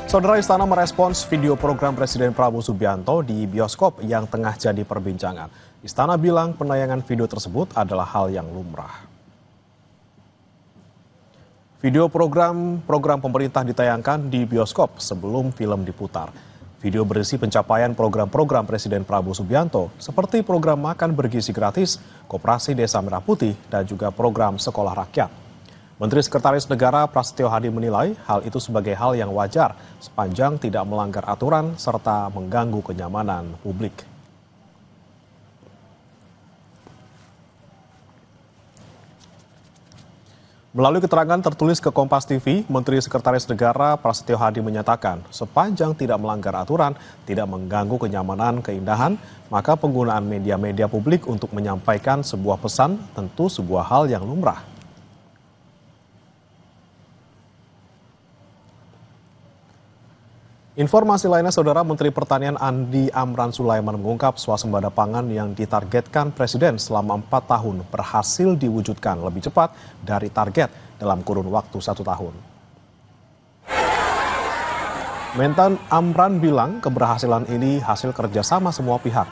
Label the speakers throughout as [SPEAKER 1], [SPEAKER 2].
[SPEAKER 1] Saudara, Istana merespons video program Presiden Prabowo Subianto di bioskop yang tengah jadi perbincangan. Istana bilang penayangan video tersebut adalah hal yang lumrah. Video program pemerintah ditayangkan di bioskop sebelum film diputar. Video berisi pencapaian program-program Presiden Prabowo Subianto seperti program makan bergizi gratis, Koperasi Desa Merah Putih, dan juga program Sekolah Rakyat. Menteri Sekretaris Negara Prasetyo Hadi menilai hal itu sebagai hal yang wajar sepanjang tidak melanggar aturan serta mengganggu kenyamanan publik. Melalui keterangan tertulis ke Kompas TV, Menteri Sekretaris Negara Prasetyo Hadi menyatakan sepanjang tidak melanggar aturan, tidak mengganggu kenyamanan, keindahan, maka penggunaan media-media publik untuk menyampaikan sebuah pesan tentu sebuah hal yang lumrah. Informasi lainnya, Saudara, Menteri Pertanian Andi Amran Sulaiman mengungkap swasembada pangan yang ditargetkan Presiden selama 4 tahun berhasil diwujudkan lebih cepat dari target dalam kurun waktu 1 tahun. Mentan Amran bilang keberhasilan ini hasil kerjasama semua pihak,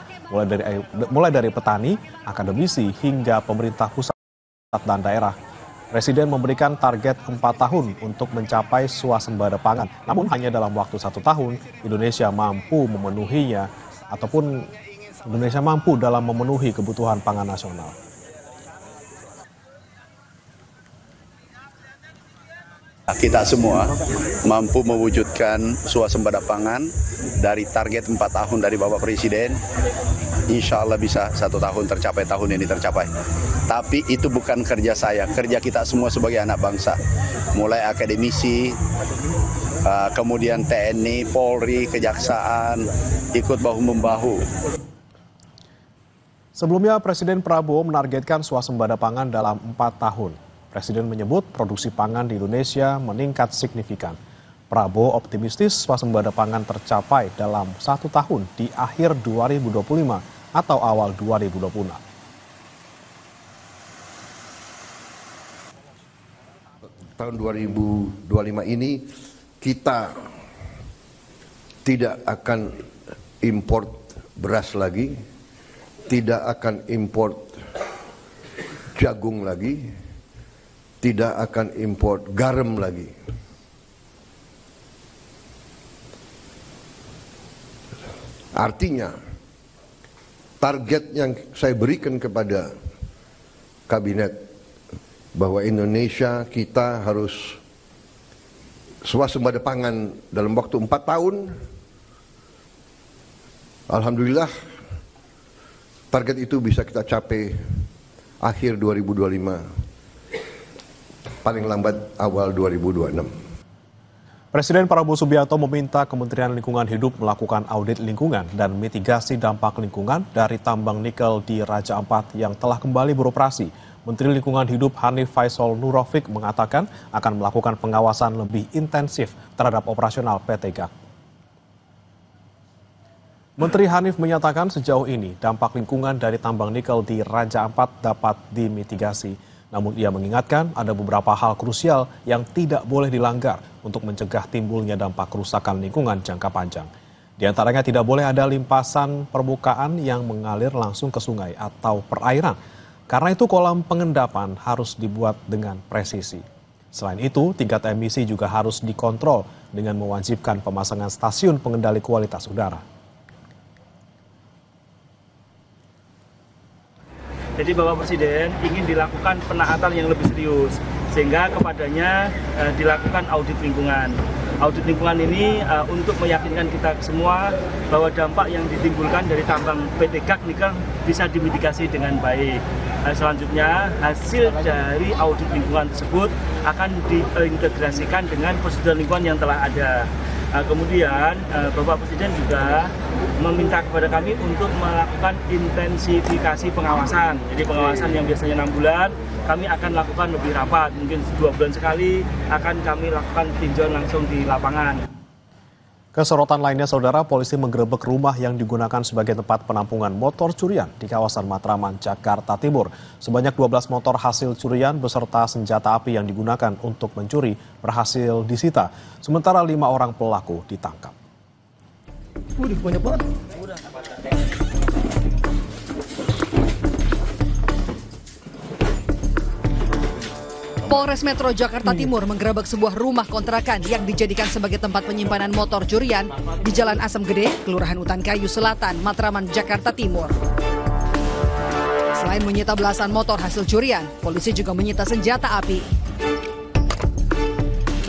[SPEAKER 1] mulai dari petani, akademisi, hingga pemerintah pusat dan daerah. Presiden memberikan target 4 tahun untuk mencapai swasembada pangan. Namun hanya dalam waktu 1 tahun, Indonesia mampu memenuhinya ataupun Indonesia mampu dalam memenuhi kebutuhan pangan nasional.
[SPEAKER 2] Kita semua mampu mewujudkan swasembada pangan dari target 4 tahun dari Bapak Presiden. Insya Allah bisa 1 tahun tercapai, tahun ini tercapai. Tapi itu bukan kerja saya, kerja kita semua sebagai anak bangsa. Mulai akademisi, kemudian TNI, Polri, Kejaksaan, ikut bahu-membahu.
[SPEAKER 1] Sebelumnya Presiden Prabowo menargetkan swasembada pangan dalam 4 tahun. Presiden menyebut produksi pangan di Indonesia meningkat signifikan. Prabowo optimistis swasembada pangan tercapai dalam 1 tahun di akhir 2025 atau awal 2026.
[SPEAKER 3] Tahun 2025 ini kita tidak akan import beras lagi, tidak akan import jagung lagi, tidak akan import garam lagi. Artinya, target yang saya berikan kepada kabinet bahwa Indonesia kita harus swasembada pangan dalam waktu 4 tahun. Alhamdulillah, target itu bisa kita capai akhir 2025. Paling lambat awal 2026.
[SPEAKER 1] Presiden Prabowo Subianto meminta Kementerian Lingkungan Hidup melakukan audit lingkungan dan mitigasi dampak lingkungan dari tambang nikel di Raja Ampat yang telah kembali beroperasi. Menteri Lingkungan Hidup Hanif Faisal Nurofik mengatakan akan melakukan pengawasan lebih intensif terhadap operasional PT GAK. Menteri Hanif menyatakan sejauh ini dampak lingkungan dari tambang nikel di Raja Ampat dapat dimitigasi. Namun ia mengingatkan ada beberapa hal krusial yang tidak boleh dilanggar untuk mencegah timbulnya dampak kerusakan lingkungan jangka panjang. Di antaranya tidak boleh ada limpasan permukaan yang mengalir langsung ke sungai atau perairan. Karena itu kolam pengendapan harus dibuat dengan presisi. Selain itu, tingkat emisi juga harus dikontrol dengan mewajibkan pemasangan stasiun pengendali kualitas udara.
[SPEAKER 4] Jadi Bapak Presiden ingin dilakukan penaatan yang lebih serius, sehingga kepadanya dilakukan audit lingkungan. Audit lingkungan ini untuk meyakinkan kita semua bahwa dampak yang ditimbulkan dari tambang PT GAK nikel bisa dimitigasi dengan baik. Selanjutnya, hasil dari audit lingkungan tersebut akan diintegrasikan dengan prosedur lingkungan yang telah ada. Kemudian Bapak Presiden juga meminta kepada kami untuk melakukan intensifikasi pengawasan. Jadi pengawasan yang biasanya 6 bulan, kami akan lakukan lebih rapat. Mungkin 2 bulan sekali akan kami lakukan tinjauan langsung di lapangan.
[SPEAKER 1] Kesorotan lainnya, saudara, polisi menggerebek rumah yang digunakan sebagai tempat penampungan motor curian di kawasan Matraman, Jakarta Timur. Sebanyak 12 motor hasil curian beserta senjata api yang digunakan untuk mencuri berhasil disita. Sementara 5 orang pelaku ditangkap.
[SPEAKER 5] Banyak banget.
[SPEAKER 6] Polres Metro Jakarta Timur menggerebek sebuah rumah kontrakan yang dijadikan sebagai tempat penyimpanan motor curian di Jalan Asem Gede, Kelurahan Utan Kayu Selatan, Matraman, Jakarta Timur. Selain menyita belasan motor hasil curian, polisi juga menyita senjata api.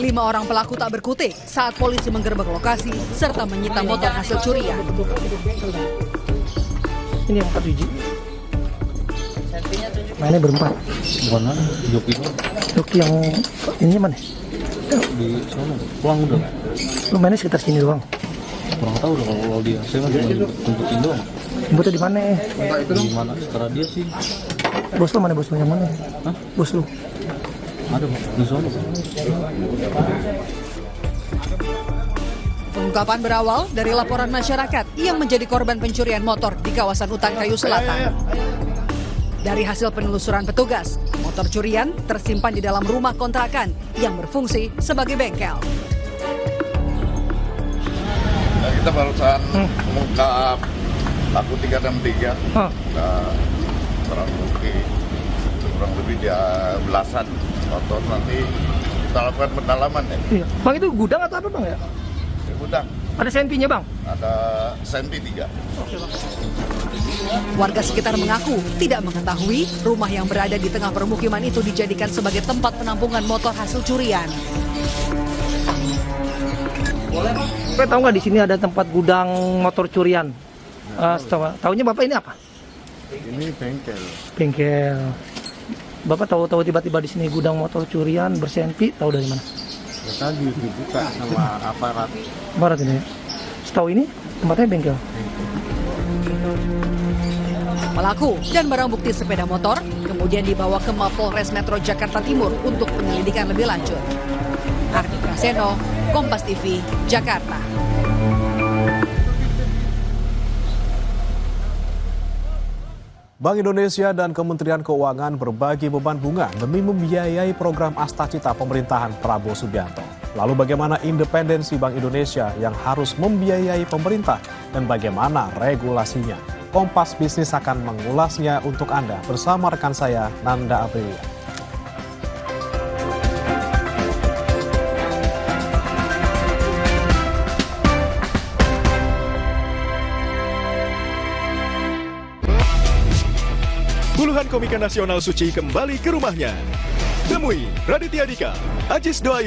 [SPEAKER 6] 5 orang pelaku tak berkutik saat polisi menggerebek lokasi serta menyita motor hasil curian.
[SPEAKER 5] Ini 4 biji. Mainnya berempat.
[SPEAKER 7] Bukan mana?
[SPEAKER 5] Joki yang ini mana?
[SPEAKER 7] Di sana. Pulang udah.
[SPEAKER 5] Lu mainnya sekitar sini doang.
[SPEAKER 7] Kurang tahu dong kalau dia. Saya kan cuma tunjukin doang.
[SPEAKER 5] Jemputnya di mana?
[SPEAKER 7] Di mana? Sekarang dia sih.
[SPEAKER 5] Bos lu mana? Bos lu yang mana?
[SPEAKER 7] Hah?
[SPEAKER 5] Bos lu.
[SPEAKER 7] Ada di sana.
[SPEAKER 6] Pengungkapan berawal dari laporan masyarakat yang menjadi korban pencurian motor di kawasan Utan Kayu Selatan. Dari hasil penelusuran petugas, motor curian tersimpan di dalam rumah kontrakan yang berfungsi sebagai bengkel.
[SPEAKER 8] Nah, kita barusan mengungkap pelaku 363. Barang bukti kurang lebih dia belasan motor, nanti kita lakukan pendalaman ya.
[SPEAKER 5] Iya. Bang, itu gudang atau apa bang ya?
[SPEAKER 8] Di gudang
[SPEAKER 5] Ada senpinya bang?
[SPEAKER 8] ada senti 3.
[SPEAKER 5] Oke bang.
[SPEAKER 6] Warga sekitar mengaku tidak mengetahui rumah yang berada di tengah permukiman itu dijadikan sebagai tempat penampungan motor hasil curian.
[SPEAKER 5] Bapak tahu nggak di sini ada tempat gudang motor curian? Tahunya bapak ini apa?
[SPEAKER 8] Ini bengkel.
[SPEAKER 5] Bengkel. Bapak tahu tiba-tiba di sini gudang motor curian bersenpi, tahu dari mana?
[SPEAKER 8] Tadi dibuka sama aparat.
[SPEAKER 5] Barat ini. Setahu ini tempatnya bengkel.
[SPEAKER 6] Pelaku dan barang bukti sepeda motor kemudian dibawa ke Mapolres Metro Jakarta Timur untuk penyelidikan lebih lanjut. Ardi Praseno, Kompas TV, Jakarta.
[SPEAKER 1] Bank Indonesia dan Kementerian Keuangan berbagi beban bunga demi membiayai program Astacita pemerintahan Prabowo Subianto. Lalu bagaimana independensi Bank Indonesia yang harus membiayai pemerintah dan bagaimana regulasinya? Kompas Bisnis akan mengulasnya untuk Anda bersama rekan saya Nanda Aprilia.
[SPEAKER 9] Puluhan komika nasional suci kembali ke rumahnya. Temui Raditya Dika, Ajis Doayu.